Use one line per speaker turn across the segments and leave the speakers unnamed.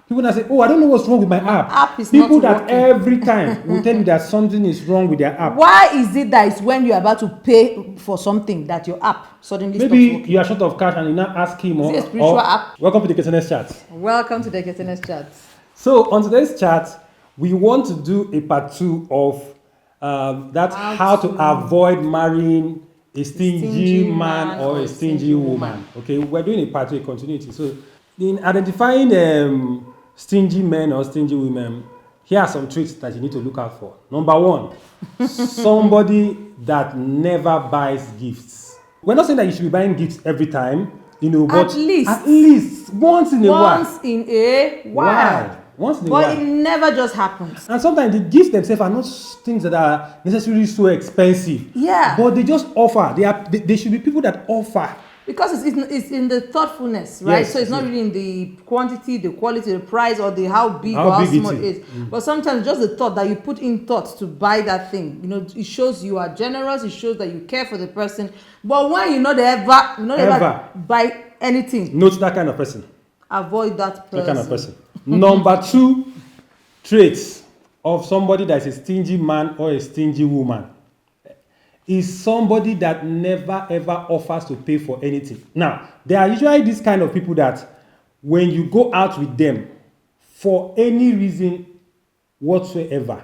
People that say, oh, I don't know what's wrong with my app.
App is
People
not
that
working.
every time will tell you that something is wrong with their app.
Why is it that it's when you're about to pay for something that your app suddenly stops
Maybe
working?
you are short of cash and you now ask him
Is it a spiritual app?
Welcome to the Ekiotenne chat.
Welcome to the Ekiotenne chat.
So on today's chat, we want to do a part 2 of how to avoid marrying a stingy man or a stingy woman. Okay, we're doing a part 2, a continuity. So in identifying stingy men or stingy women, here are some traits that you need to look out for. Number 1, somebody that never buys gifts. We're not saying that you should be buying gifts every time, but at least once in a while.
Once in a while.
Once in a while.
But it never just happens.
And sometimes the gifts themselves are not things that are necessarily so expensive.
Yeah.
But they just offer. They should be people that offer.
Because it's in the thoughtfulness, right?
Yes,
so it's not really in the quantity, the quality, the price, or the how big or how small it is. But sometimes just the thought that you put in thoughts to buy that thing, it shows you are generous. It shows that you care for the person. But when you not ever buy anything,
note that kind of person.
Avoid that person.
That kind of person. Number 2 traits of somebody that is a stingy man or a stingy woman is somebody that never ever offers to pay for anything. Now, there are usually these kind of people that when you go out with them for any reason whatsoever,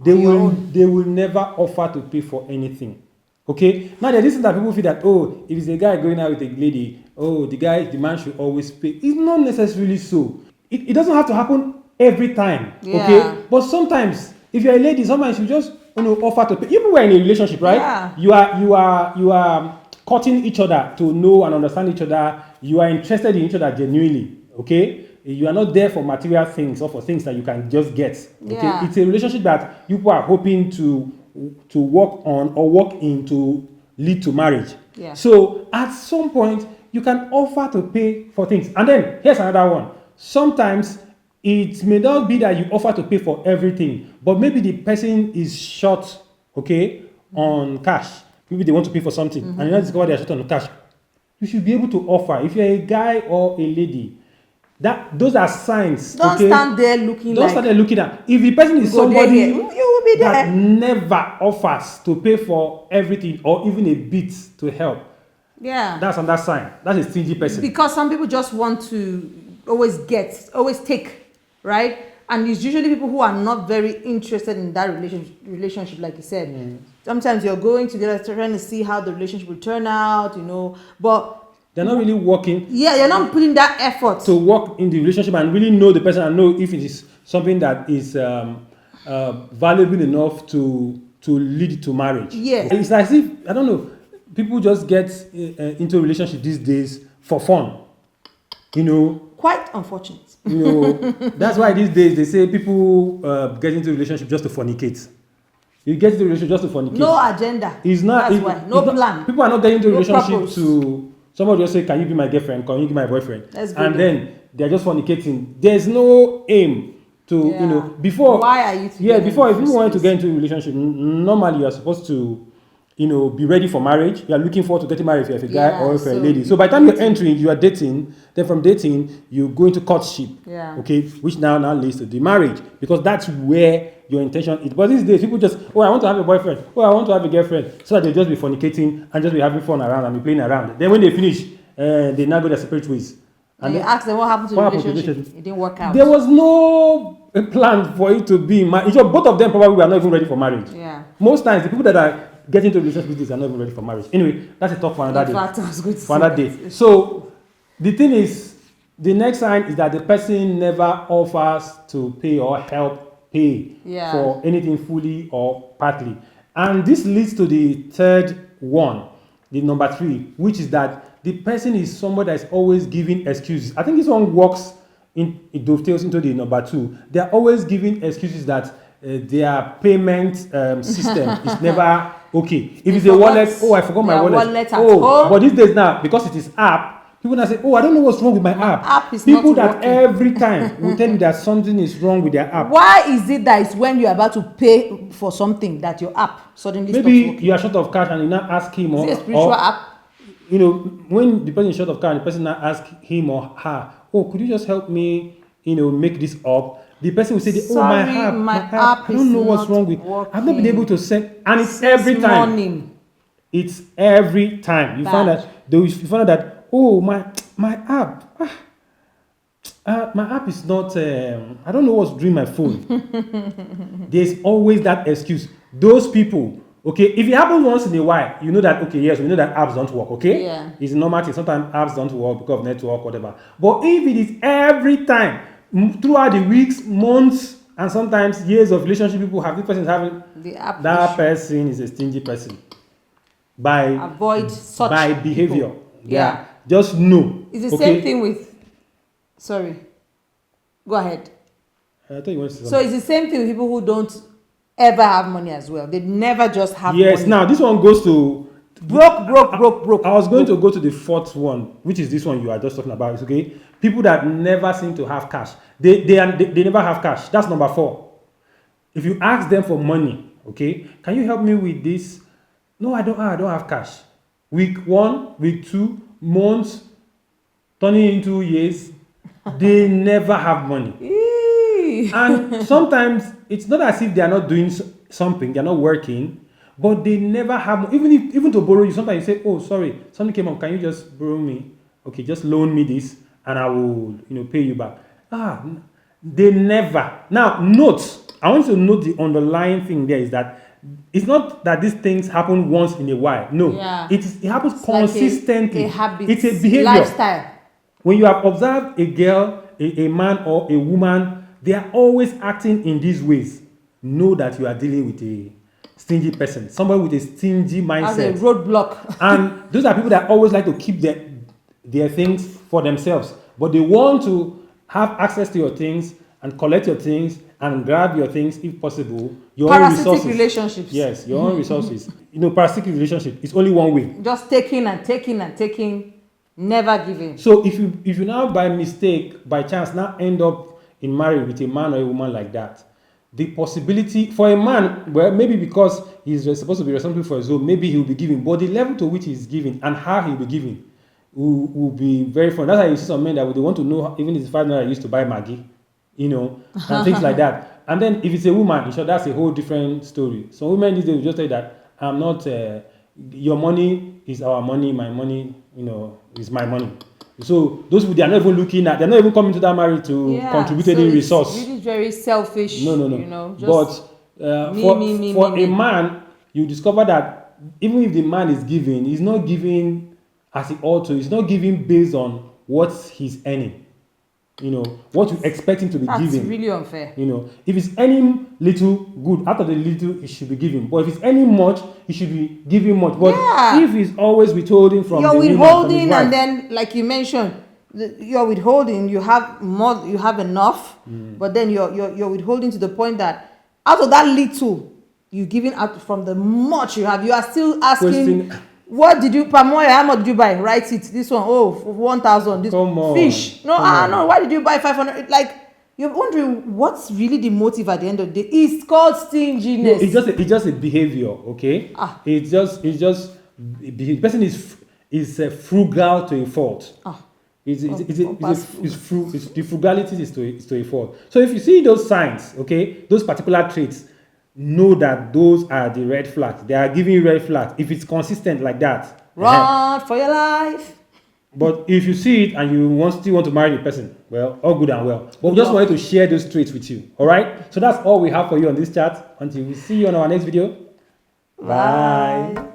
they will never offer to pay for anything. Okay? Now, there's this thing that people feel that, oh, if it's a guy going out with a lady, oh, the man should always pay. It's not necessarily so. It doesn't have to happen every time.
Yeah.
Okay? But sometimes, if you're a lady, sometimes you just offer to pay. Even when we're in a relationship, right?
Yeah.
You are courting each other to know and understand each other. You are interested in each other genuinely. Okay? You are not there for material things or for things that you can just get. Okay?
Yeah.
It's a relationship that people are hoping to work on or work in to lead to marriage.
Yeah.
So at some point, you can offer to pay for things. And then here's another one. Sometimes it may not be that you offer to pay for everything, but maybe the person is short, on cash. Maybe they want to pay for something, and you not discover they are short on cash. You should be able to offer. If you're a guy or a lady, those are signs.
Don't stand there looking.
Don't stand there looking at. If the person is somebody
you will be there.
that never offers to pay for everything or even a bit to help, that's another sign. That's a stingy person.
Because some people just want to always take, right? And it's usually people who are not very interested in that relationship, like you said. Sometimes you're going together trying to see how the relationship will turn out, but
they're not really working.
Yeah, you're not putting that effort
to work in the relationship and really know the person and know if it is something that is valuable enough to lead to marriage.
Yes.
It's as if, I don't know, people just get into a relationship these days for fun.
Quite unfortunate.
That's why these days they say people get into a relationship just to fornicate. You get into a relationship just to fornicate.
No agenda.
It's not.
That's why. No plan.
People are not getting into a relationship
purpose.
to somebody just say, "Can you be my girlfriend? Can you be my boyfriend?"
That's good.
And then they're just fornicating. There's no aim to before.
Why are you?
Before if you want to get into a relationship, normally you are supposed to be ready for marriage. You are looking forward to getting married if you're a guy or if you're a lady. So by the time you're entering, you are dating. Then from dating, you go into courtship.
Yeah.
Okay, which now leads to the marriage, because that's where your intention is. But these days, people just, I want to have a boyfriend. I want to have a girlfriend. So that they just be fornicating and just be having fun around and be playing around. Then when they finish, they now go their separate ways.
And you ask them what happened to the relationship. It didn't work out.
There was no plan for it to be marriage. Both of them probably were not even ready for marriage.
Yeah.
Most times, the people that are getting into relationships are not even ready for marriage. Anyway, that's a talk for another day.
In fact, I was good to
for another day. So the thing is, the next sign is that the person never offers to pay or help pay for anything fully or partly. And this leads to the third one, the number 3, which is that the person is somebody that is always giving excuses. I think this one works it dovetails into the number 2. They are always giving excuses that their payment system is never okay. If it's a wallet, I forgot my wallet.
At home.
But these days now, because it is app, people now say, I don't know what's wrong with my app.
App is
people
not
that
working.
every time will tell you that something is wrong with their app.
Why is it that it's when you're about to pay for something that your app suddenly stops working?
Maybe you are short of cash and you now ask him
Is it a spiritual app?
When the person is short of cash, the person now asks him or her, could you just help me make this up, the person will say,
Sorry,
my app, I don't know what's wrong with. I've not been able to send, and it's every time.
Morning.
It's every time. You find that my app. My app is not. I don't know what's doing my phone. There's always that excuse. Those people. Okay, if it happens once in a while, you know that. Okay, yes, we know that apps don't work. Okay,
yeah,
it's a normal thing. Sometimes apps don't work because of network, whatever. But if it is every time, throughout the weeks, months, and sometimes years of relationship, people have this person having
the app
that
issue.
person is a stingy person. By behavior.
People. Yeah.
Just know.
It's the same thing with. Sorry. Go ahead.
I thought you wanted to say
so it's the same thing with people who don't ever have money as well. They never just have money.
Yes, now this one goes to
broke.
I was going to go to the fourth one, which is this one you are just talking about. It's okay. People that never seem to have cash. They never have cash. That's number 4. If you ask them for money, okay, can you help me with this? No, I don't have cash. Week 1, week 2, months, turning into years, they never have money. And sometimes it's not as if they are not doing something, they are not working, but they never have. Even to borrow you, sometimes you say, "Oh, sorry, something came up. Can you just borrow me? Okay, just loan me this, and I will, pay you back." They never. Now, note. I want you to note the underlying thing there is that it's not that these things happen once in a while. No, it happens consistently.
Like a habit,
it's a behavior.
Lifestyle.
When you have observed a girl, a man, or a woman, they are always acting in these ways. Know that you are dealing with a stingy person, somebody with a stingy mindset.
As a roadblock.
And those are people that always like to keep their things for themselves, but they want to have access to your things and collect your things and grab your things if possible. Your own resources.
Relationships.
Yes, your own resources. Parasitic relationship is only one way.
Just taking and taking and taking, never giving.
So if you now by mistake, by chance, now end up in marriage with a man or a woman like that, the possibility for a man, well, maybe because he's supposed to be responsible for his own, maybe he'll be giving, but the level to which he's giving and how he'll be giving will be very fun. That's why you see some men that they want to know, even if his father used to buy Maggie, and things like that. And then if it's a woman, that's a whole different story. So women these days will just say that I'm not, your money is our money, my money, is my money. So those people, they are not even looking at, they're not even coming to that marriage to contribute any resource.
It's really very selfish.
No. For a man, you discover that even if the man is giving, he's not giving as he ought to. He's not giving based on what he's earning. What you expect him to be giving.
That's really unfair.
If it's any little good, out of the little, he should be giving. But if it's any much, he should be giving much. But if he's always withholding from
you're
the
withholding,
woman,
and then, like you mentioned, you're withholding. You have more. You have enough, but then you're withholding to the point that out of that little, you're giving out from the much you have. You are still asking. What did you per month? How much did you buy? Write it. This one, 1,000. This fish. No, no. Why did you buy 500? Like, you're wondering what's really the motive at the end of the day. It's called stinginess.
No, it's just a behavior, okay? It's just the person is frugal to a fault. The frugality is to a fault. So if you see those signs, okay, those particular traits, know that those are the red flags. They are giving you red flags. If it's consistent like that,
run for your life.
But if you see it and you still want to marry the person, well, all good and well. But we just wanted to share those traits with you. All right? So that's all we have for you on this chat. Until we see you on our next video. Bye.